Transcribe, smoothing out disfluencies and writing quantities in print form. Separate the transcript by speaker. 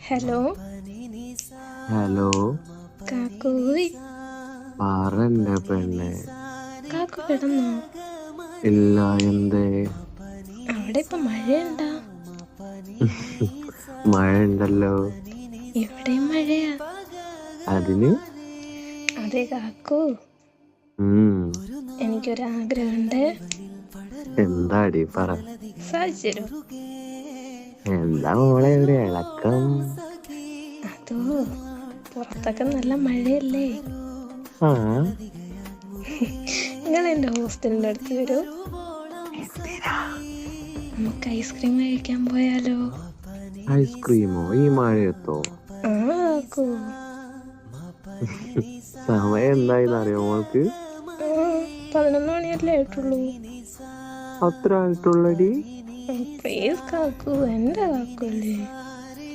Speaker 1: Hello
Speaker 2: hello
Speaker 1: കാക്കൂയ്.
Speaker 2: പറന്റെ പെണ്ണെ.
Speaker 1: കാക്കു കിടന്നോ?
Speaker 2: ഇല്ല, എന്തേ?
Speaker 1: അവിടെ ഇപ്പൊ മഴയുണ്ടാ?
Speaker 2: മഴ ഉണ്ടല്ലോ.
Speaker 1: ഇവിടെയും മഴയാ.
Speaker 2: അതിന്
Speaker 1: അതെ കാക്കു,
Speaker 2: ഉം
Speaker 1: എനിക്കൊരാഗ്രഹമുണ്ട്.
Speaker 2: എന്താടി പറ.
Speaker 1: സാധിച്ചു.
Speaker 2: എന്താ മോളെ ഒരു ഇളക്കം?
Speaker 1: അതോ, പുറത്തൊക്കെ നല്ല മഴയല്ലേ?
Speaker 2: ആ,
Speaker 1: നിങ്ങൾ എൻ്റെ ഹോസ്റ്റലിൻ്റെ അടുത്ത് വരൂ. നമുക്ക് ഐസ്ക്രീം കഴിക്കാൻ പോയാലോ?
Speaker 2: ഐസ്ക്രീമോ ഈ മഴയത്തോ?
Speaker 1: ആ കാക്കു.
Speaker 2: സമയം എന്തായിന്നറിയോ മോൾക്ക്?
Speaker 1: 11 മണിയല്ലേ ആയിട്ടുള്ളൂ.
Speaker 2: അത്ര ആയിട്ടുള്ളടി?
Speaker 1: പ്ലീസ് കാക്കു, എൻ്റെ കാക്കു അല്ലേ?